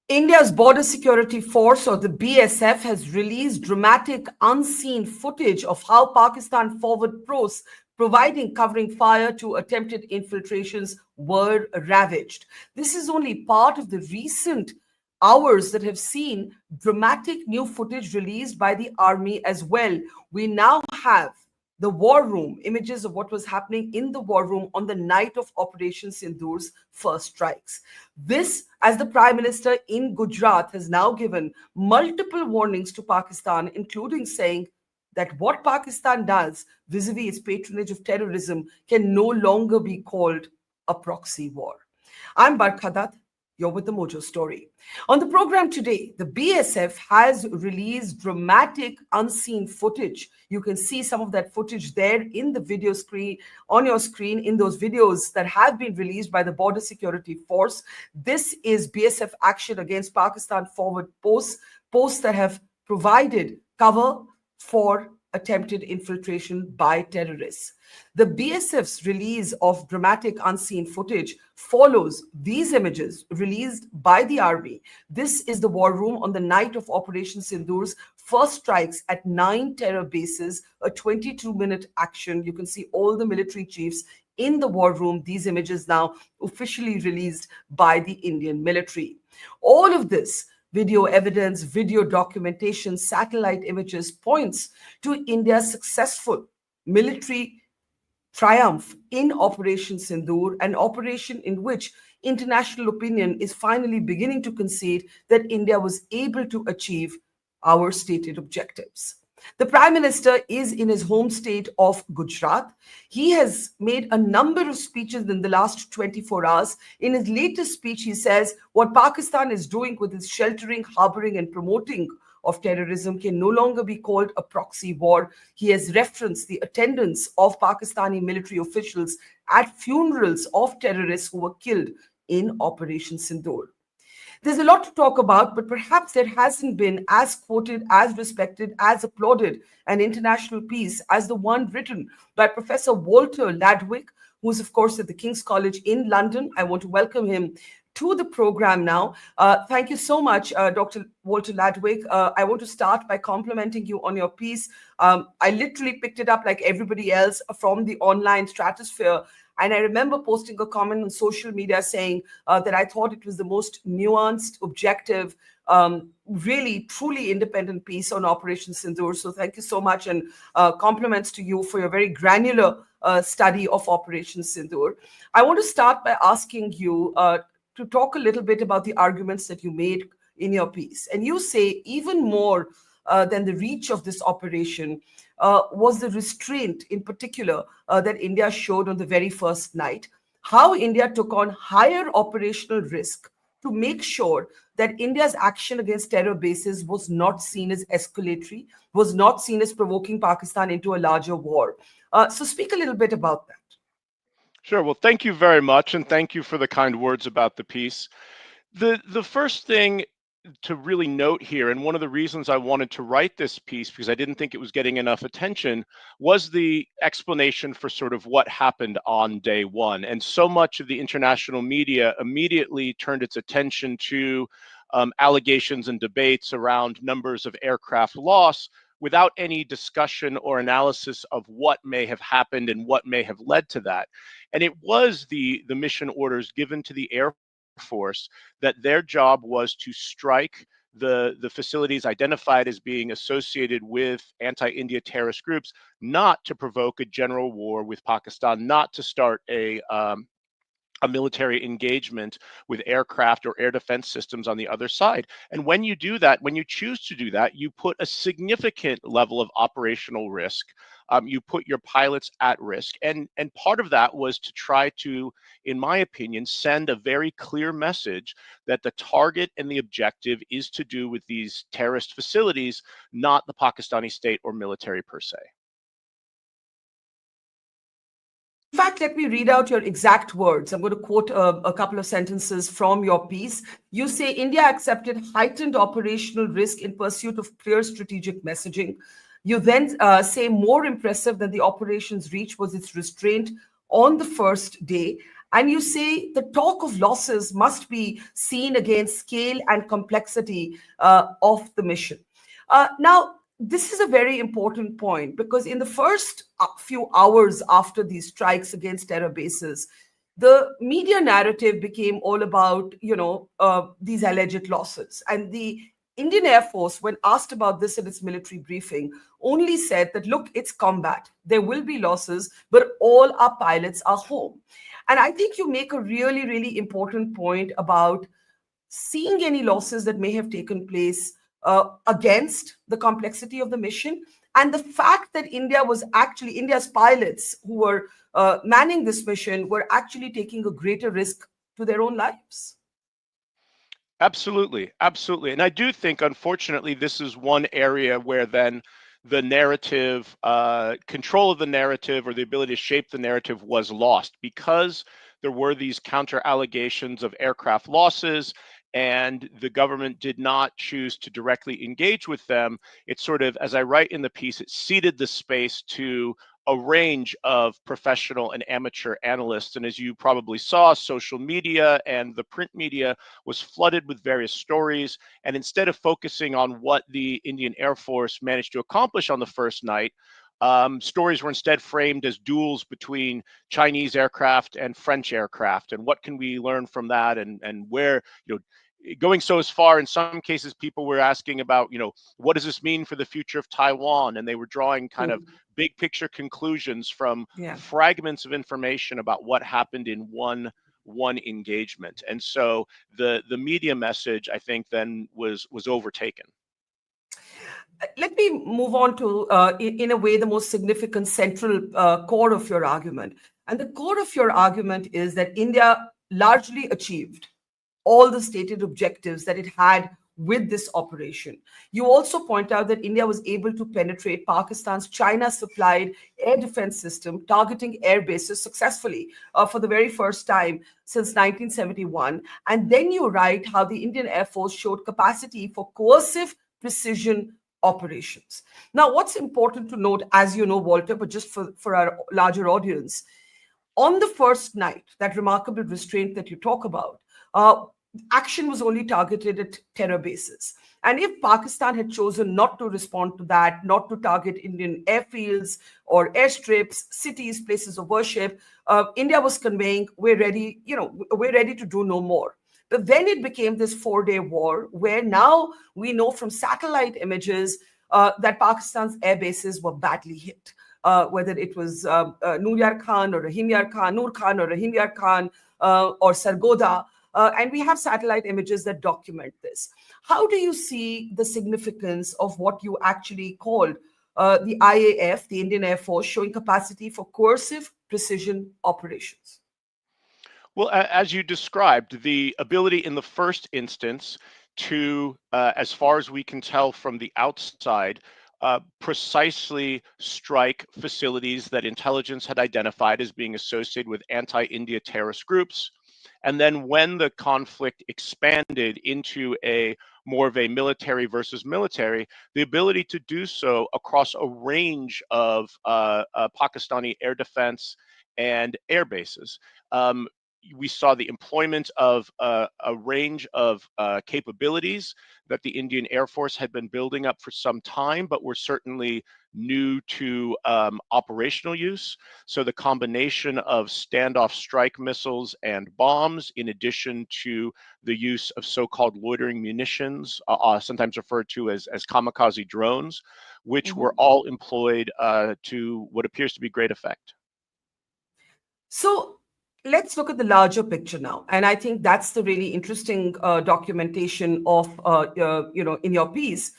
India's Border Security Force, or the BSF, has released dramatic unseen footage of how Pakistan forward posts providing covering fire to attempted infiltrations were ravaged. This is only part of the recent hours that have seen dramatic new footage released by the army as well. We now have the war room, images of what was happening in the war room on the night of Operation Sindoor's first strikes. This, as the Prime Minister in Gujarat has now given multiple warnings to Pakistan, including saying that what Pakistan does vis-a-vis its patronage of terrorism can no longer be called a proxy war. I'm Barkha Dutt. You're with the Mojo Story. On the program today, the BSF has released dramatic unseen footage. You can see some of that footage there in the video screen, on your screen, in those videos that have been released by the Border Security Force. This is BSF action against Pakistan forward posts that have provided cover for attempted infiltration by terrorists. The BSF's release of dramatic unseen footage follows these images released by the army. This is the war room on the night of Operation Sindoor's first strikes at 9 terror bases, a 22-minute action. You can see all the military chiefs in the war room. These images now officially released by the Indian military. All of this video evidence, video documentation, satellite images points to India's successful military triumph in Operation Sindoor, an operation in which international opinion is finally beginning to concede that India was able to achieve our stated objectives. The Prime Minister is in his home state of Gujarat. He has made a number of speeches in the last 24 hours. In his latest speech, he says what Pakistan is doing with its sheltering, harboring, and promoting of terrorism can no longer be called a proxy war. He has referenced the attendance of Pakistani military officials at funerals of terrorists who were killed in Operation Sindoor. There's a lot to talk about, but perhaps there hasn't been as quoted, as respected, as applauded an international piece as the one written by Professor Walter Ladwig, who's, of course, at the King's College in London. I want to welcome him to the program now. Thank you so much, Dr. Walter Ladwig. I want to start by complimenting you on your piece. I literally picked it up like everybody else from the online stratosphere. And I remember posting a comment on social media saying that I thought it was the most nuanced, objective, really, truly independent piece on Operation Sindoor. So thank you so much, and compliments to you for your very granular study of Operation Sindoor. I want to start by asking you to talk a little bit about the arguments that you made in your piece. And you say even more than the reach of this operation was the restraint in particular that India showed on the very first night, how India took on higher operational risk to make sure that India's action against terror bases was not seen as escalatory, was not seen as provoking Pakistan into a larger war. So speak a little bit about that. Sure. Well, thank you very much, and thank you for the kind words about the piece. The first thing to really note here, and one of the reasons I wanted to write this piece, because I didn't think it was getting enough attention, was the explanation for sort of what happened on day one. And so much of the international media immediately turned its attention to allegations and debates around numbers of aircraft loss without any discussion or analysis of what may have happened and what may have led to that. And it was the mission orders given to the Air Force that their job was to strike the facilities identified as being associated with anti-India terrorist groups, not to provoke a general war with Pakistan, not to start a military engagement with aircraft or air defense systems on the other side. And when you do that, when you choose to do that, you put a significant level of operational risk. You put your pilots at risk. And part of that was to try to, in my opinion, send a very clear message that the target and the objective is to do with these terrorist facilities, not the Pakistani state or military per se. In fact, let me read out your exact words. I'm going to quote a couple of sentences from your piece. You say India accepted heightened operational risk in pursuit of clear strategic messaging. You then say more impressive than the operation's reach was its restraint on the first day. And you say the talk of losses must be seen against scale and complexity of the mission. Now, this is a very important point because in the first few hours after these strikes against terror bases, the media narrative became all about, these alleged losses. And the Indian Air Force, when asked about this in its military briefing, only said that, look, it's combat. There will be losses, but all our pilots are home. And I think you make a really, really important point about seeing any losses that may have taken place against the complexity of the mission, and the fact that India's pilots who were manning this mission were actually taking a greater risk to their own lives. Absolutely, absolutely. And I do think, unfortunately, this is one area where then the narrative, control of the narrative or the ability to shape the narrative was lost because there were these counter allegations of aircraft losses and the government did not choose to directly engage with them. It sort of, as I write in the piece, it ceded the space to a range of professional and amateur analysts. And as you probably saw, social media and the print media was flooded with various stories. And instead of focusing on what the Indian Air Force managed to accomplish on the first night, stories were instead framed as duels between Chinese aircraft and French aircraft. And what can we learn from that? And where, going so as far, in some cases, people were asking about, what does this mean for the future of Taiwan? And they were drawing kind of big picture conclusions from fragments of information about what happened in one engagement. And so the media message, I think, then was overtaken. Let me move on to, in a way, the most significant central core of your argument. And the core of your argument is that India largely achieved all the stated objectives that it had with this operation. You also point out that India was able to penetrate Pakistan's China-supplied air defense system, targeting air bases successfully for the very first time since 1971. And then you write how the Indian Air Force showed capacity for coercive precision operations. Now, what's important to note, as you know, Walter, but just for our larger audience, on the first night, that remarkable restraint that you talk about, action was only targeted at terror bases. And if Pakistan had chosen not to respond to that, not to target Indian airfields or airstrips, cities, places of worship, India was conveying, we're ready to do no more. But then it became this 4-day war where now we know from satellite images that Pakistan's air bases were badly hit. Whether it was Noor Khan or Rahim Yar Khan, or Sargodha. And we have satellite images that document this. How do you see the significance of what you actually called the IAF, the Indian Air Force, showing capacity for coercive precision operations? Well, as you described, the ability in the first instance to, as far as we can tell from the outside, precisely strike facilities that intelligence had identified as being associated with anti-India terrorist groups. And then when the conflict expanded into more of a military versus military, the ability to do so across a range of Pakistani air defense and air bases. We saw the employment of a range of capabilities that the Indian Air Force had been building up for some time, but were certainly new to operational use. So the combination of standoff strike missiles and bombs, in addition to the use of so-called loitering munitions, sometimes referred to as kamikaze drones, which were all employed to what appears to be great effect. So let's look at the larger picture now. And I think that's the really interesting documentation of, in your piece.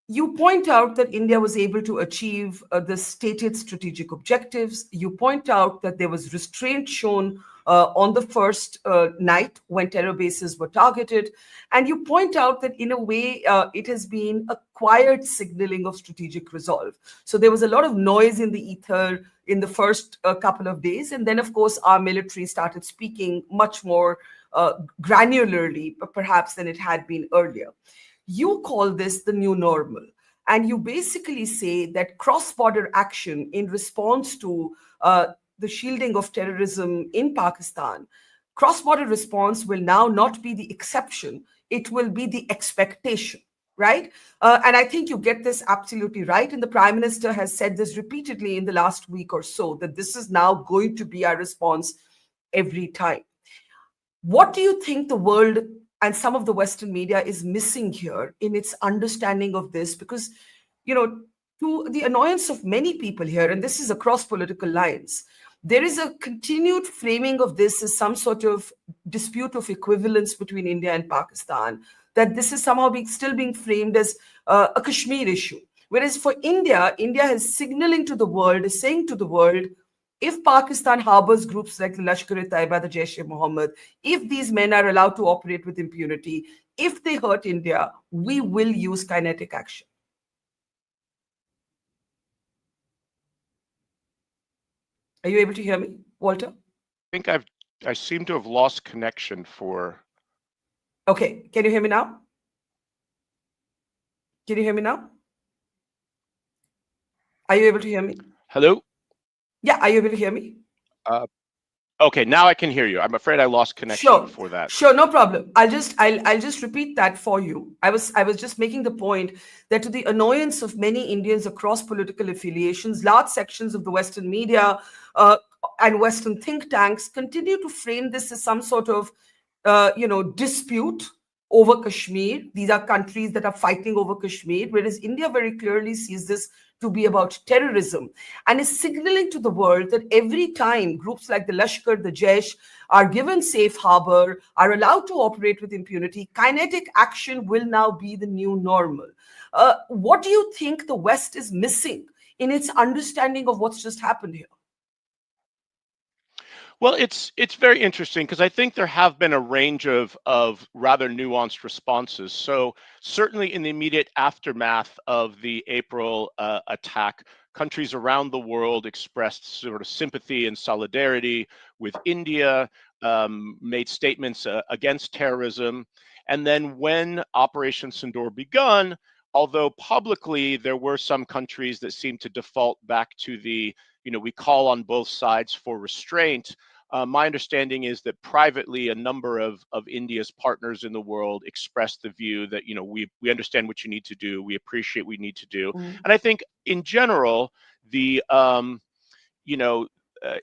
You point out that India was able to achieve the stated strategic objectives. You point out that there was restraint shown on the first night when terror bases were targeted. And you point out that in a way, it has been a quiet signaling of strategic resolve. So there was a lot of noise in the ether in the first couple of days. And then, of course, our military started speaking much more granularly, perhaps, than it had been earlier. You call this the new normal. And you basically say that cross-border action in response to the shielding of terrorism in Pakistan, cross-border response will now not be the exception, it will be the expectation, right? And I think you get this absolutely right. And the Prime Minister has said this repeatedly in the last week or so, that this is now going to be our response every time. What do you think the world and some of the Western media is missing here in its understanding of this? Because, to the annoyance of many people here, and this is across political lines, there is a continued framing of this as some sort of dispute of equivalence between India and Pakistan, that this is somehow still being framed as a Kashmir issue. Whereas for India, India is signaling to the world, is saying to the world, if Pakistan harbors groups like the Lashkar-e-Taiba, the Jaish-e-Mohammed, if these men are allowed to operate with impunity, if they hurt India, we will use kinetic action. Are you able to hear me, Walter? I think I seem to have lost connection for... Okay, can you hear me now? Can you hear me now? Are you able to hear me? Hello? Yeah, are you able to hear me? Okay, now I can hear you. I'm afraid I lost connection before that. Sure, no problem. I'll just repeat that for you. I was just making the point that to the annoyance of many Indians across political affiliations, large sections of the Western media and Western think tanks continue to frame this as some sort of dispute over Kashmir. These are countries that are fighting over Kashmir, whereas India very clearly sees this to be about terrorism and is signaling to the world that every time groups like the Lashkar, the Jaish are given safe harbor, are allowed to operate with impunity, kinetic action will now be the new normal. What do you think the West is missing in its understanding of what's just happened here? Well, it's very interesting because I think there have been a range of rather nuanced responses. So certainly in the immediate aftermath of the April attack, countries around the world expressed sort of sympathy and solidarity with India, made statements against terrorism. And then when Operation Sindoor begun, although publicly there were some countries that seemed to default back to the, we call on both sides for restraint. My understanding is that privately, a number of India's partners in the world expressed the view that, we understand what you need to do, we appreciate what you need to do. And I think in general, the,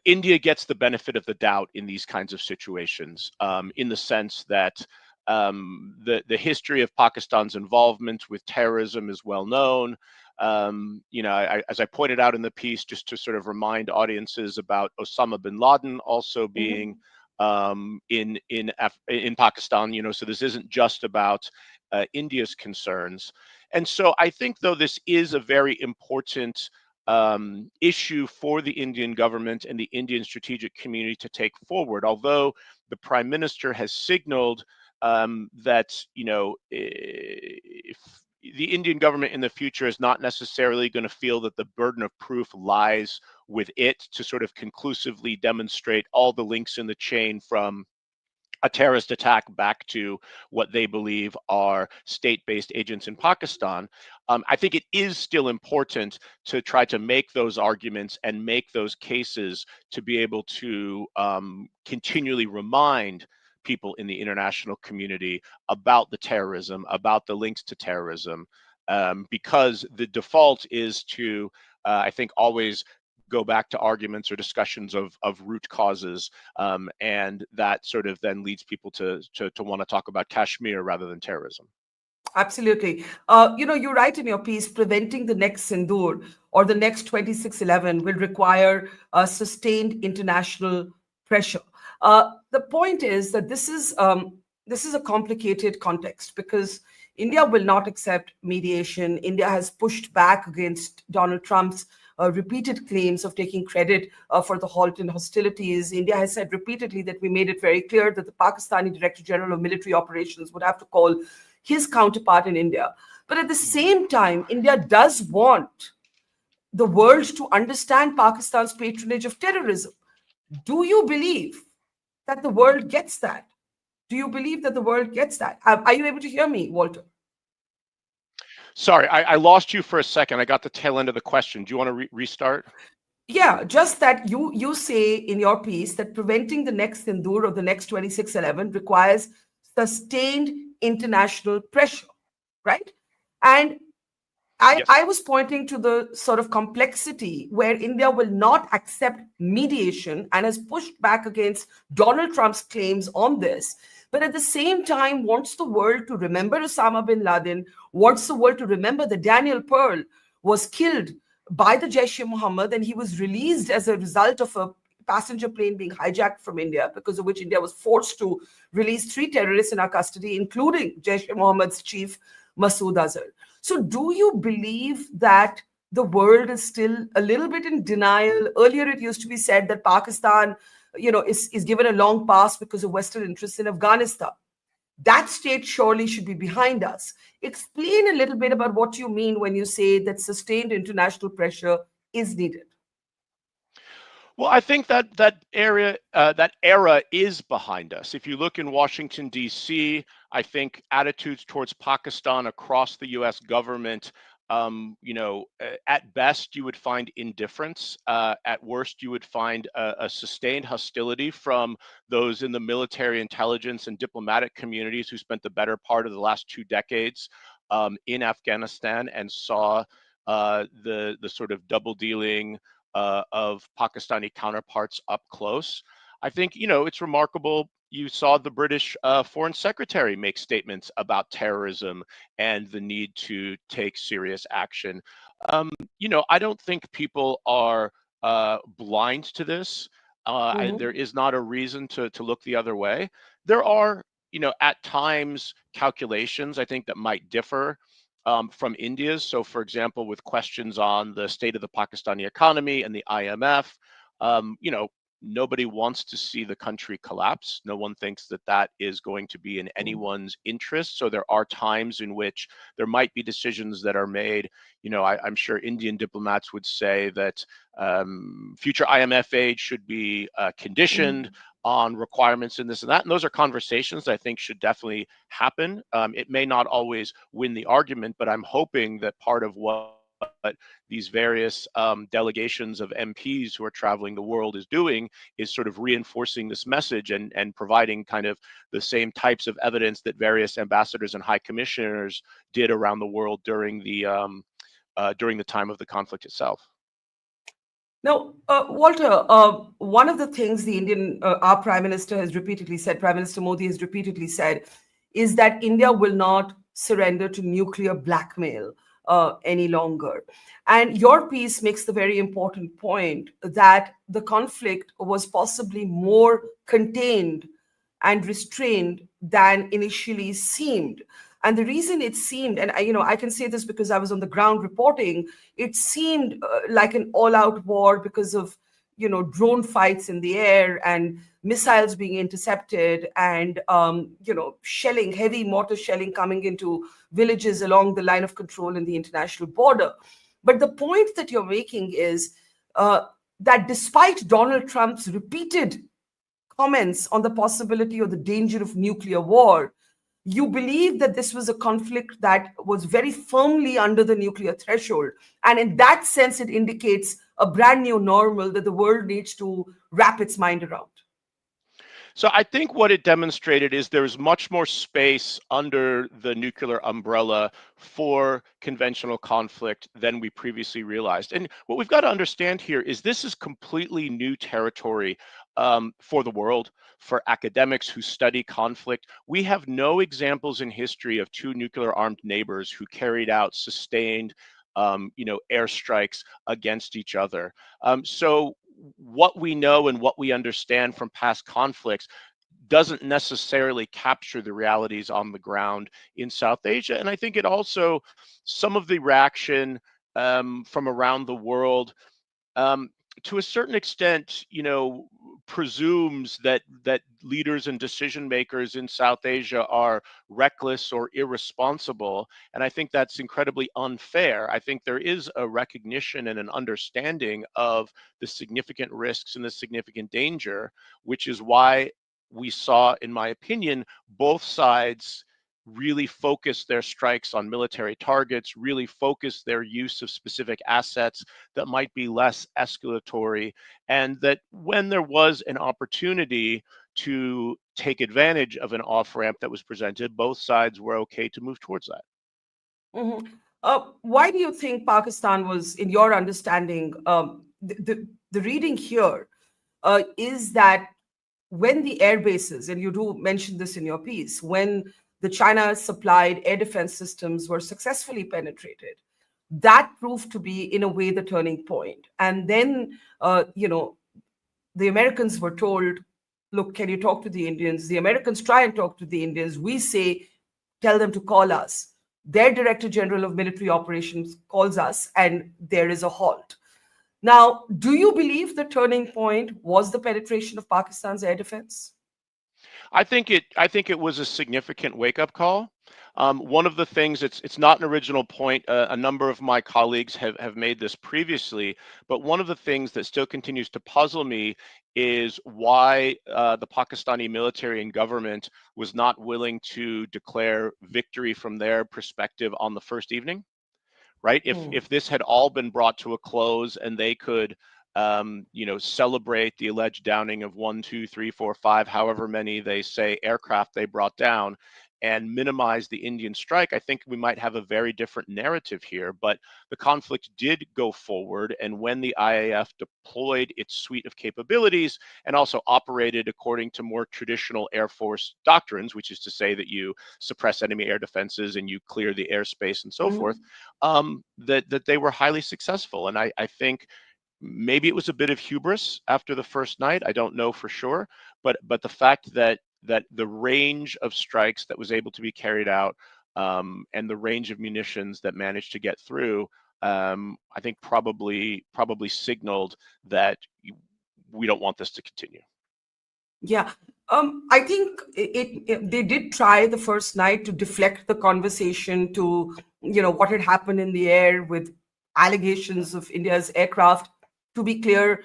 India gets the benefit of the doubt in these kinds of situations, in the sense that the history of Pakistan's involvement with terrorism is well known. As I pointed out in the piece, just to sort of remind audiences about Osama bin Laden also being in Pakistan, so this isn't just about India's concerns. And so I think, though, this is a very important issue for the Indian government and the Indian strategic community to take forward, although the Prime Minister has signaled that, if the Indian government in the future is not necessarily going to feel that the burden of proof lies with it to sort of conclusively demonstrate all the links in the chain from a terrorist attack back to what they believe are state-based agents in Pakistan. I think it is still important to try to make those arguments and make those cases to be able to continually remind people in the international community about the terrorism, about the links to terrorism, because the default is to, I think, always go back to arguments or discussions of root causes, and that sort of then leads people to want to talk about Kashmir rather than terrorism. Absolutely. You write in your piece, preventing the next Sindoor or the next 2611 will require sustained international pressure. The point is that this is a complicated context because India will not accept mediation. India has pushed back against Donald Trump's repeated claims of taking credit for the halt in hostilities. India has said repeatedly that we made it very clear that the Pakistani Director General of Military Operations would have to call his counterpart in India. But at the same time, India does want the world to understand Pakistan's patronage of terrorism. Do you believe that the world gets that? Do you believe that the world gets that? Are you able to hear me, Walter? Sorry, I lost you for a second. I got the tail end of the question. Do you want to restart? Yeah, just that you say in your piece that preventing the next Sindoor or the next 2611 requires sustained international pressure, right? And I Yes. was pointing to the sort of complexity where India will not accept mediation and has pushed back against Donald Trump's claims on this, but at the same time wants the world to remember Osama bin Laden, wants the world to remember that Daniel Pearl was killed by the Jaish-e-Mohammed and he was released as a result of a passenger plane being hijacked from India, because of which India was forced to release 3 terrorists in our custody, including Jaish-e-Mohammed's chief, Masood Azhar. So, do you believe that the world is still a little bit in denial? Earlier, it used to be said that Pakistan, is given a long pass because of Western interests in Afghanistan. That state surely should be behind us. Explain a little bit about what you mean when you say that sustained international pressure is needed. Well, I think that era is behind us. If you look in Washington D.C., I think attitudes towards Pakistan across the U.S. government, at best you would find indifference. At worst, you would find a sustained hostility from those in the military, intelligence, and diplomatic communities who spent the better part of the last 2 decades in Afghanistan and saw the sort of double dealing of Pakistani counterparts up close. I think, it's remarkable. You saw the British Foreign Secretary make statements about terrorism and the need to take serious action. I don't think people are blind to this. There Mhm. is not a reason to look the other way. There are, at times calculations I think that might differ from India's. So, for example, with questions on the state of the Pakistani economy and the IMF, nobody wants to see the country collapse. No one thinks that that is going to be in anyone's interest. So, there are times in which there might be decisions that are made. I'm sure Indian diplomats would say that future IMF aid should be conditioned Mhm. on requirements in this and that. And those are conversations I think should definitely happen. It may not always win the argument, but I'm hoping that part of what these various delegations of MPs who are traveling the world is doing is sort of reinforcing this message and providing kind of the same types of evidence that various ambassadors and high commissioners did around the world during the time of the conflict itself. Now, Walter, one of the things our Prime Minister has repeatedly said, Prime Minister Modi has repeatedly said, is that India will not surrender to nuclear blackmail any longer. And your piece makes the very important point that the conflict was possibly more contained and restrained than initially seemed. And the reason it seemed, and I can say this because I was on the ground reporting, it seemed like an all-out war because of drone fights in the air and missiles being intercepted and shelling, heavy mortar shelling coming into villages along the line of control in the international border. But the point that you're making is uh, that despite Donald Trump's repeated comments on the possibility or the danger of nuclear war, you believe that this was a conflict that was very firmly under the nuclear threshold. And in that sense, it indicates a brand new normal that the world needs to wrap its mind around. So I think what it demonstrated is there's much more space under the nuclear umbrella for conventional conflict than we previously realized. And what we've got to understand here is this is completely new territory for the world, for academics who study conflict. We have no examples in history of two nuclear armed neighbors who carried out sustained airstrikes against each other. So what we know and what we understand from past conflicts doesn't necessarily capture the realities on the ground in South Asia. And I think it also, some of the reaction from around the world, um, to a certain extent, presumes that leaders and decision makers in South Asia are reckless or irresponsible, and I think that's incredibly unfair. I think there is a recognition and an understanding of the significant risks and the significant danger, which is why we saw, in my opinion, both sides really focus their strikes on military targets, really focus their use of specific assets that might be less escalatory, and that when there was an opportunity to take advantage of an off-ramp that was presented, both sides were okay to move towards that. Mhm. Why do you think Pakistan was, in your understanding, the reading here is that when the air bases, and you do mention this in your piece, when the China supplied air defense systems were successfully penetrated, that proved to be, in a way, the turning point. And then, the Americans were told, look, can you talk to the Indians? The Americans try and talk to the Indians. We say, tell them to call us. Their Director General of Military Operations calls us, and there is a halt. Now, do you believe the turning point was the penetration of Pakistan's air defense? I think it was a significant wake-up call. One of the things, it's not an original point. A number of my colleagues have made this previously, but one of the things that still continues to puzzle me is why the Pakistani military and government was not willing to declare victory from their perspective on the first evening. Right? If this had all been brought to a close and they could, celebrate the alleged downing of 1, 2, 3, 4, 5, however many they say aircraft they brought down, and minimize the Indian strike, I think we might have a very different narrative here. But the conflict did go forward, and when the IAF deployed its suite of capabilities and also operated according to more traditional Air Force doctrines, which is to say that you suppress enemy air defenses and you clear the airspace and so forth, that they were highly successful. And I think maybe it was a bit of hubris after the first night. I don't know for sure, but the fact that the range of strikes that was able to be carried out, and the range of munitions that managed to get through, I think probably signaled that we don't want this to continue. Yeah. I think they did try the first night to deflect the conversation to, what had happened in the air with allegations of India's aircraft. To be clear,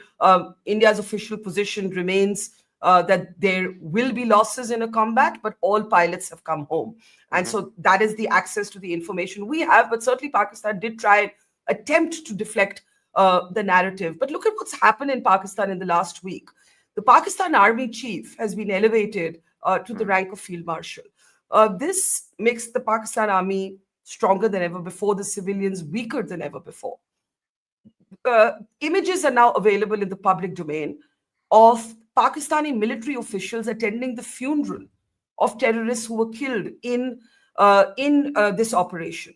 India's official position remains that there will be losses in a combat, but all pilots have come home. And so that is the access to the information we have. But certainly Pakistan did try and attempt to deflect the narrative. But look at what's happened in Pakistan in the last week. The Pakistan Army chief has been elevated to the rank of Field Marshal. This makes the Pakistan Army stronger than ever before, the civilians weaker than ever before. Images are now available in the public domain of Pakistani military officials attending the funeral of terrorists who were killed in this operation.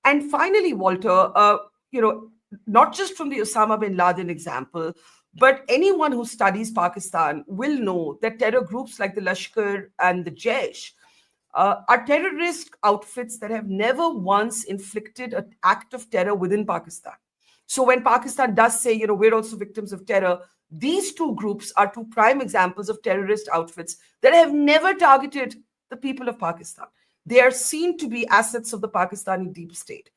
And finally, Walter, not just from the Osama bin Laden example, but anyone who studies Pakistan will know that terror groups like the Lashkar and the Jaish are terrorist outfits that have never once inflicted an act of terror within Pakistan. So when Pakistan does say, we're also victims of terror, these two groups are two prime examples of terrorist outfits that have never targeted the people of Pakistan. They are seen to be assets of the Pakistani deep state.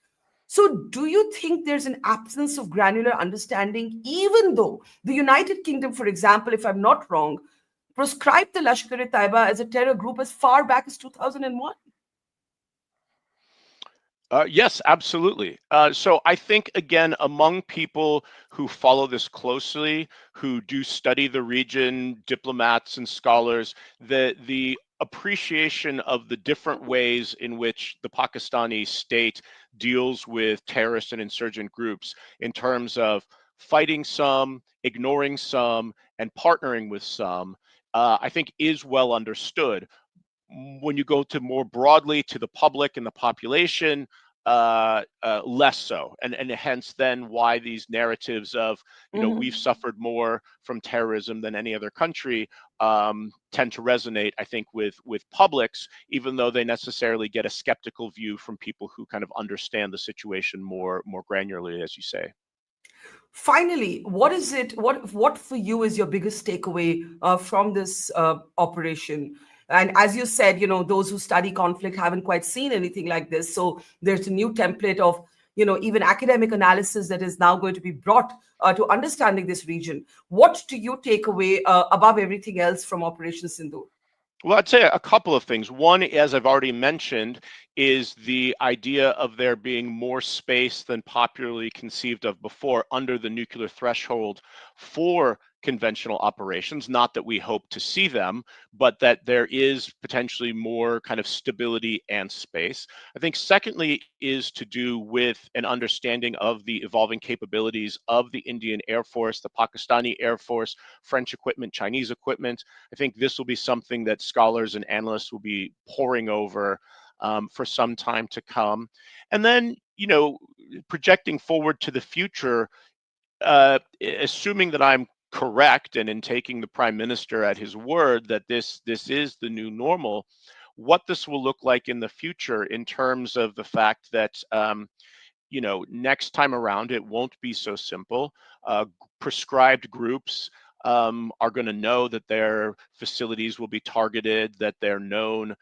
So do you think there's an absence of granular understanding, even though the United Kingdom, for example, if I'm not wrong, proscribed the Lashkar-e-Taiba as a terror group as far back as 2001? Yes, absolutely. So I think, again, among people who follow this closely, who do study the region, diplomats and scholars, the appreciation of the different ways in which the Pakistani state deals with terrorist and insurgent groups in terms of fighting some, ignoring some, and partnering with some, I think is well understood. When you go to more broadly to the public and the population, less so, and hence then why these narratives of we've suffered more from terrorism than any other country tend to resonate, I think, with publics, even though they necessarily get a skeptical view from people who kind of understand the situation more granularly, as you say. Finally, what for you is your biggest takeaway from this operation? And as you said, those who study conflict haven't quite seen anything like this. So there's a new template of, even academic analysis that is now going to be brought to understanding this region. What do you take away above everything else from Operation Sindoor? Well, I'd say a couple of things. One, as I've already mentioned, is the idea of there being more space than popularly conceived of before under the nuclear threshold for conventional operations. Not that we hope to see them, but that there is potentially more kind of stability and space. I think secondly is to do with an understanding of the evolving capabilities of the Indian Air Force, the Pakistani Air Force, French equipment, Chinese equipment. I think this will be something that scholars and analysts will be poring over for some time to come. And then, projecting forward to the future, assuming that I'm correct and in taking the prime minister at his word that this is the new normal, what this will look like in the future in terms of the fact that next time around, it won't be so simple. Prescribed groups are going to know that their facilities will be targeted, that their known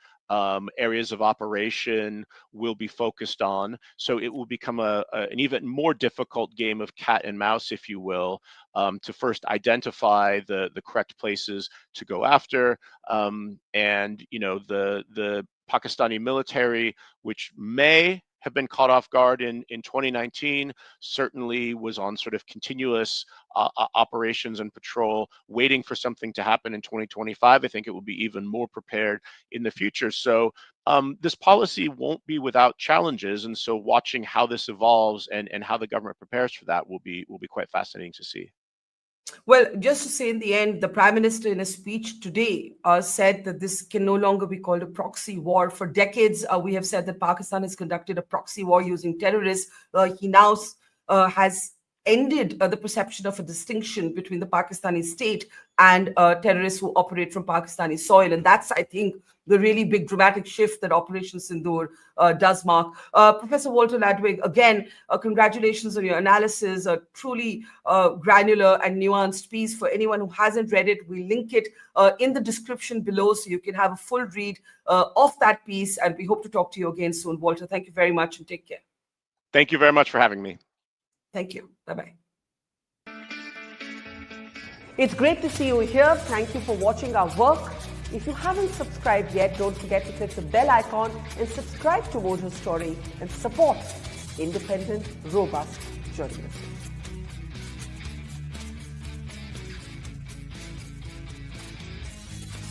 areas of operation will be focused on. So it will become an even more difficult game of cat and mouse, if you will, to first identify the correct places to go after. And the Pakistani military, which may have been caught off guard in 2019, certainly was on sort of continuous operations and patrol, waiting for something to happen in 2025. I think it will be even more prepared in the future. So this policy won't be without challenges, and so watching how this evolves and how the government prepares for that will be quite fascinating to see. Well, just to say in the end, the Prime Minister in a speech today said that this can no longer be called a proxy war. For decades, we have said that Pakistan has conducted a proxy war using terrorists. He now has ended the perception of a distinction between the Pakistani state and terrorists who operate from Pakistani soil. And that's, I think, the really big dramatic shift that Operation Sindoor does mark. Professor Walter Ladwig, again, congratulations on your analysis, a truly granular and nuanced piece. For anyone who hasn't read it, we link it in the description below so you can have a full read of that piece. And we hope to talk to you again soon. Walter, thank you very much and take care. Thank you very much for having me. Thank you. Bye-bye. It's great to see you here. Thank you for watching our work. If you haven't subscribed yet, don't forget to click the bell icon and subscribe to Mojo Story and support independent, robust journalism.